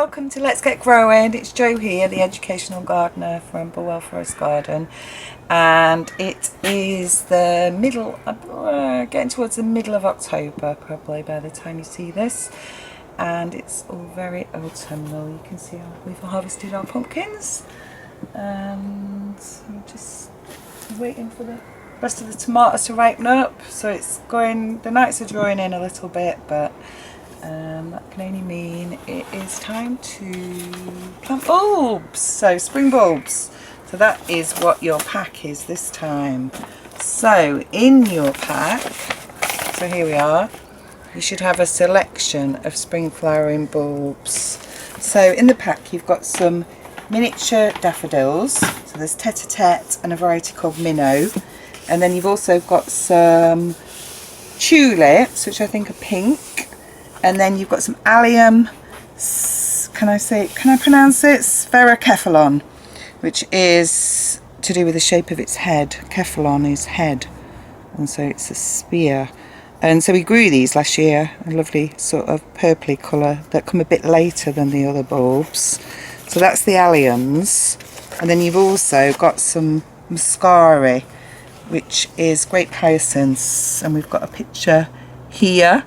welcome to Let's Get Growing. It's Jo here, the educational gardener from Bulwell Forest Garden, and it is the middle, getting towards the middle of October probably by the time you see this, and it's all very autumnal. You can see we've harvested our pumpkins, and I'm just waiting for the rest of the tomatoes to ripen up. So it's going, the nights are drawing in a little bit, but that can only mean it is time to plant bulbs, so spring bulbs. So that is what your pack is this time. So in your pack, so here we are, you should have a selection of spring flowering bulbs. So in the pack you've got some miniature daffodils, so there's tete-a-tete and a variety called minnow, and then you've also got some tulips, which I think are pink. And then you've got some allium, can I pronounce it? Spherocephalon, which is to do with the shape of its head. Cephalon is head, and so it's a spear. And so we grew these last year, a lovely sort of purpley colour that come a bit later than the other bulbs. So that's the alliums. And then you've also got some muscari, which is grape hyacinths, and we've got a picture here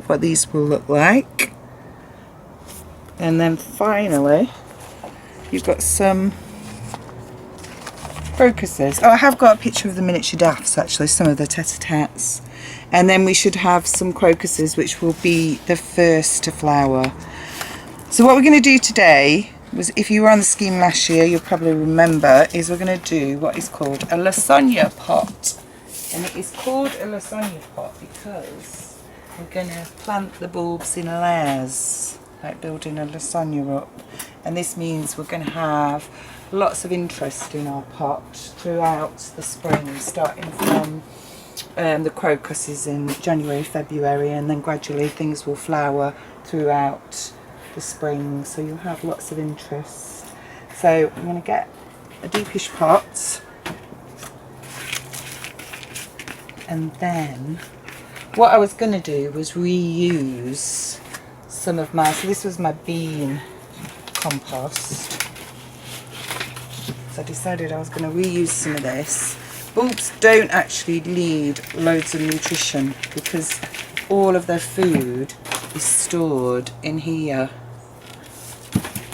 what these will look like. And then finally you've got some crocuses. Oh, I have got a picture of the miniature daffs, actually, some of the tete-a-tetes. And then we should have some crocuses, which will be the first to flower. So what we're going to do today was, if you were on the scheme last year, you'll probably remember, is we're going to do what is called a lasagna pot. And it is called a lasagna pot because we're going to plant the bulbs in layers, like building a lasagna up. And this means we're going to have lots of interest in our pot throughout the spring, starting from the crocuses in January, February, and then gradually things will flower throughout the spring, so you'll have lots of interest. So I'm going to get a deepish pot, and then what I was going to do was reuse some of my, so this was my bean compost, so I decided I was going to reuse some of this. Bulbs don't actually need loads of nutrition because all of their food is stored in here,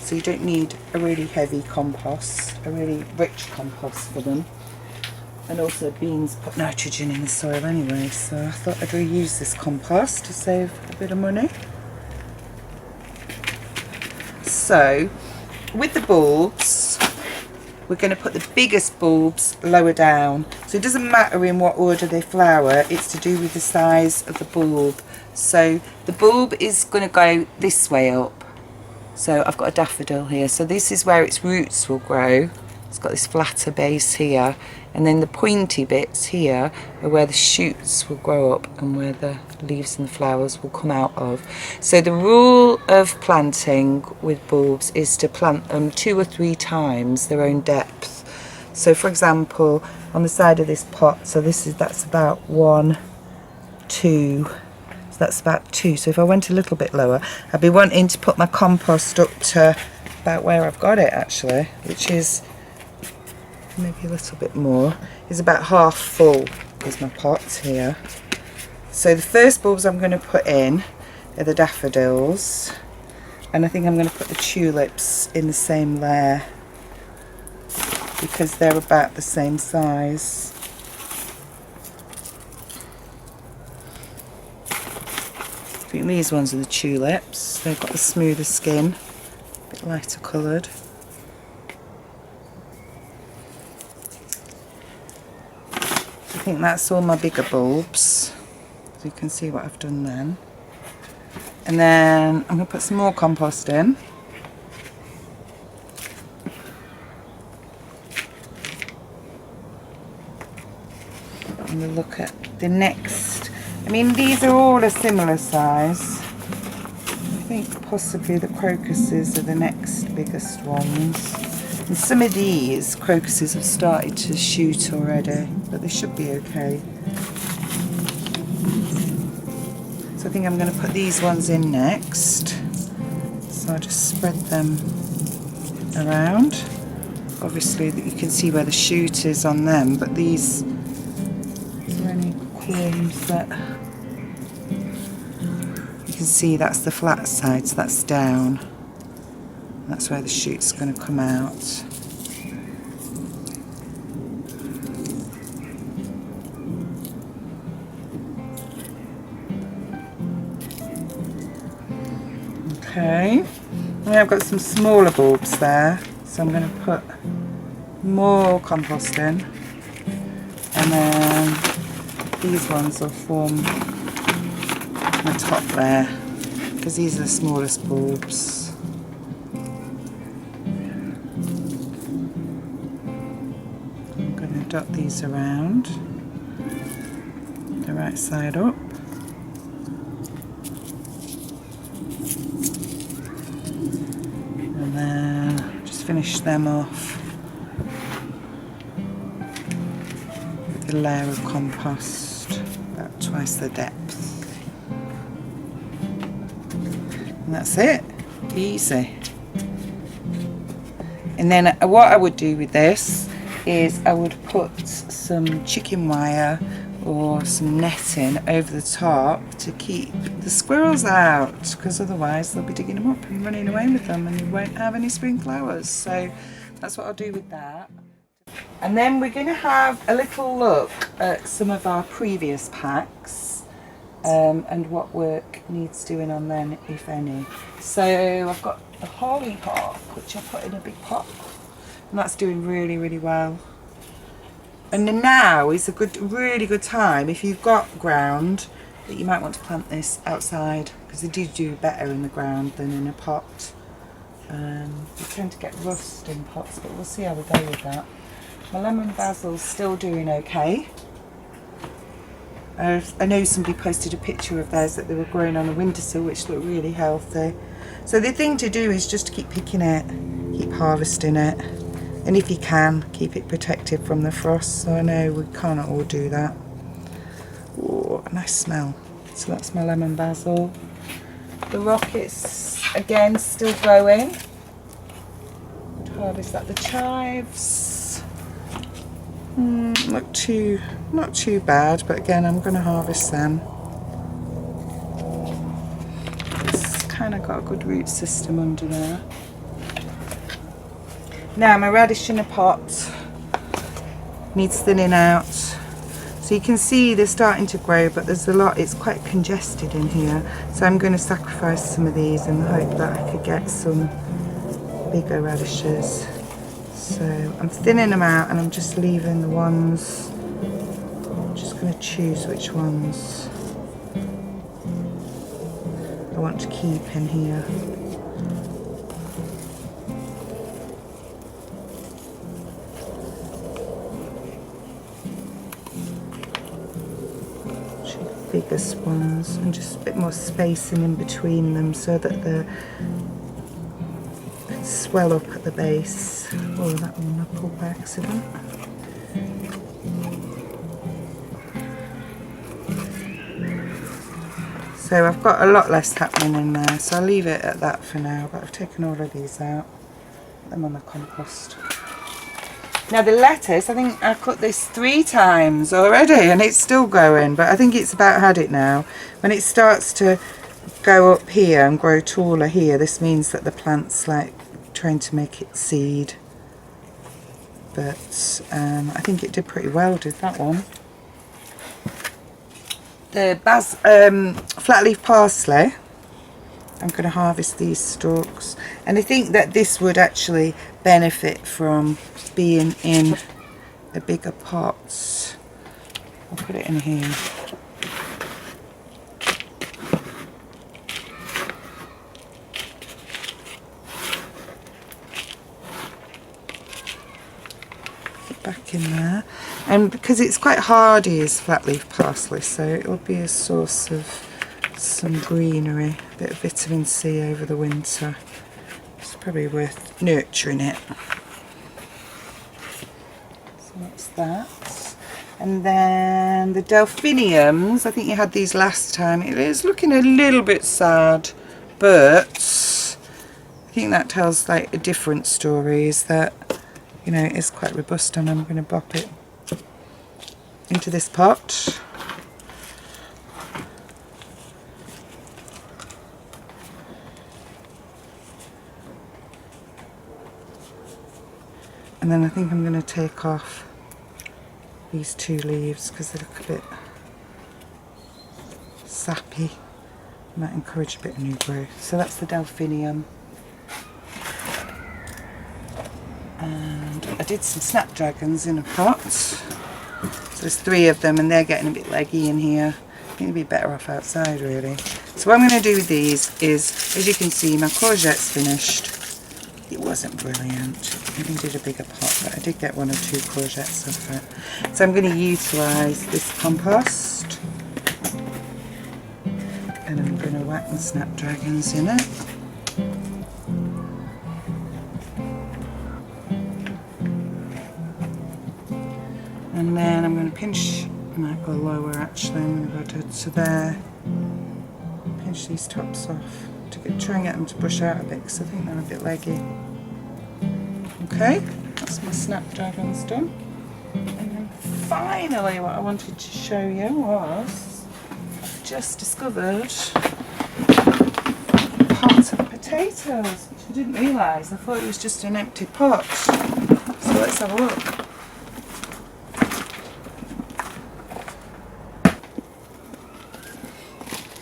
so you don't need a really heavy compost, a really rich compost for them. And also beans put nitrogen in the soil anyway, so I thought I'd reuse this compost to save a bit of money. So with the bulbs, we're going to put the biggest bulbs lower down. So it doesn't matter in what order they flower, it's to do with the size of the bulb. So the bulb is going to go this way up. So I've got a daffodil here, so this is where its roots will grow. It's got this flatter base here, and then the pointy bits here are where the shoots will grow up and where the leaves and the flowers will come out of. So the rule of planting with bulbs is to plant them 2 or 3 times their own depth. So for example, on the side of this pot, so that's about 1, 2, so that's about 2. So if I went a little bit lower, I'd be wanting to put my compost up to about where I've got it actually, which is maybe a little bit more, is about half full is my pot here. So the first bulbs I'm going to put in are the daffodils, and I think I'm going to put the tulips in the same layer because they're about the same size. I think these ones are the tulips, they've got the smoother skin, a bit lighter coloured. I think that's all my bigger bulbs, so you can see what I've done then. And then I'm going to put some more compost in. And we'll look at the next. I mean, these are all a similar size. I think possibly the crocuses are the next biggest ones. And some of these crocuses have started to shoot already, but they should be okay. So I think I'm going to put these ones in next. So So I'll just spread them around. Obviously you can see where the shoot is on them, but these, is there any corms that you can see? That's the flat side, so that's down. That's where the shoot's going to come out. Okay, and I've got some smaller bulbs there, so I'm going to put more compost in, and then these ones will form the top there, because these are the smallest bulbs. I'm going to dot these around the right side up. And then just finish them off with a layer of compost, about twice the depth. And that's it, easy. And then what I would do with this is I would put some chicken wire or some netting over the top to keep the squirrels out, because otherwise they'll be digging them up and running away with them and you won't have any spring flowers. So that's what I'll do with that. And then we're going to have a little look at some of our previous packs and what work needs doing on them, if any. So I've got a hollyhock, which I put in a big pot, and that's doing really, really well. And now is a really good time if you've got ground that you might want to plant this outside, because they do better in the ground than in a pot. You tend to get rust in pots, but we'll see how we go with that. My lemon basil's still doing okay. I know somebody posted a picture of theirs that they were growing on a windowsill, which looked really healthy. So the thing to do is just to keep picking it, keep harvesting it. And if you can, keep it protected from the frost. So I know we can't all do that. Oh, a nice smell. So that's my lemon basil. The rockets, again, still growing. Harvest that. The chives, not too bad, but again, I'm going to harvest them. It's kind of got a good root system under there. Now my radish in a pot needs thinning out. So you can see they're starting to grow, but there's a lot, it's quite congested in here. So I'm going to sacrifice some of these in the hope that I could get some bigger radishes. So I'm thinning them out and I'm just leaving the ones, I'm just going to choose which ones I want to keep in here. Biggest ones, and just a bit more spacing in between them so that they can swell up at the base. Oh, that one I pulled by accident. So I've got a lot less happening in there, so I'll leave it at that for now, but I've taken all of these out, put them on the compost. Now the lettuce, I think I cut this 3 times already and it's still going, but I think it's about had it now. When it starts to go up here and grow taller here, this means that the plant's like trying to make it seed. But I think it did pretty well, did that one. The flat leaf parsley, I'm going to harvest these stalks, and I think that this would actually benefit from being in a bigger pot. I'll put it in here. Put it back in there, and because it's quite hardy as flat leaf parsley, so it will be a source of some greenery, a bit of vitamin C over the winter. It's probably worth nurturing it. So that's that. And then the delphiniums, I think you had these last time. It is looking a little bit sad, but think that tells like a different story, is that, you know, it's quite robust, and I'm going to bop it into this pot. And then I think I'm going to take off these 2 leaves because they look a bit sappy. Might encourage a bit of new growth. So that's the delphinium. And I did some snapdragons in a pot. So there's 3 of them, and they're getting a bit leggy in here. I think they'd be better off outside, really. So what I'm going to do with these is, as you can see, my courgette's finished. It wasn't brilliant. I needed a bigger pot, but I did get 1 or 2 courgettes off it. So I'm going to utilise this compost, and I'm going to whack my snapdragons in it. And then I'm going to pinch, I might go lower actually, I'm going to go to there, pinch these tops off to try and get them to brush out a bit, because I think they're a bit leggy. Okay, that's my snapdragons done. And then finally what I wanted to show you was, I've just discovered a pot of potatoes, which I didn't realise. I thought it was just an empty pot. So let's have a look.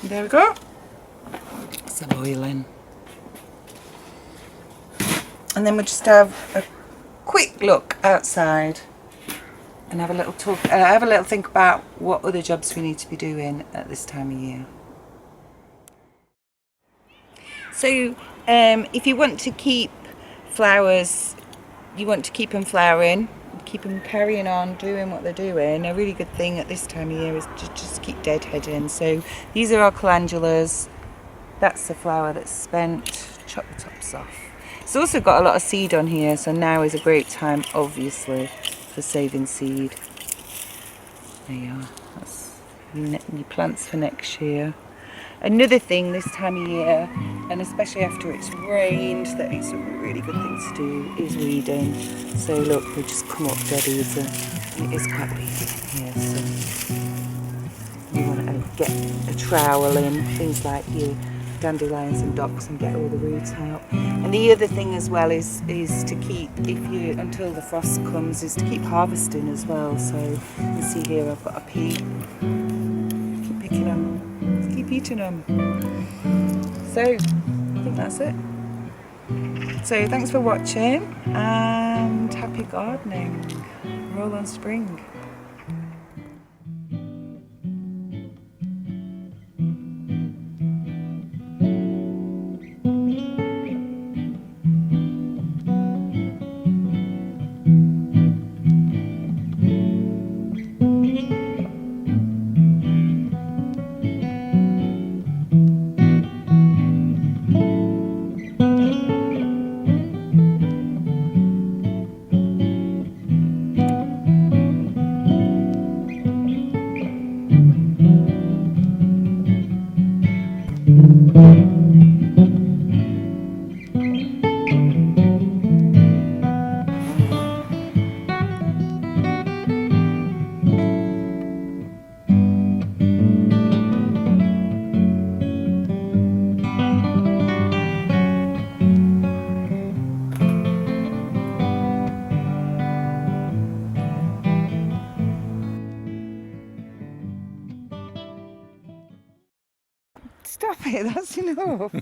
There we go. It's a boiling. And then we'll just have a quick look outside and have a little talk, have a little think about what other jobs we need to be doing at this time of year. So if you want to keep flowers, you want to keep them flowering, keep them carrying on doing what they're doing, a really good thing at this time of year is to just keep deadheading. So these are our calendulas. That's the flower that's spent. Chop the tops off. It's also got a lot of seed on here, so now is a great time, obviously, for saving seed. There you are. That's your plants for next year. Another thing this time of year, and especially after it's rained, that it's a really good thing to do, is weeding. So look, they just come up dead easy. And it is quite weedy in here, so you want to get a trowel in, things like your dandelions and docks, and get all the roots out. And the other thing as well is to keep, until the frost comes, is to keep harvesting as well. So you can see here I've got a pea. Keep picking them, keep eating them. So I think that's it. So thanks for watching, and happy gardening. Roll on spring. Stop it, that's enough.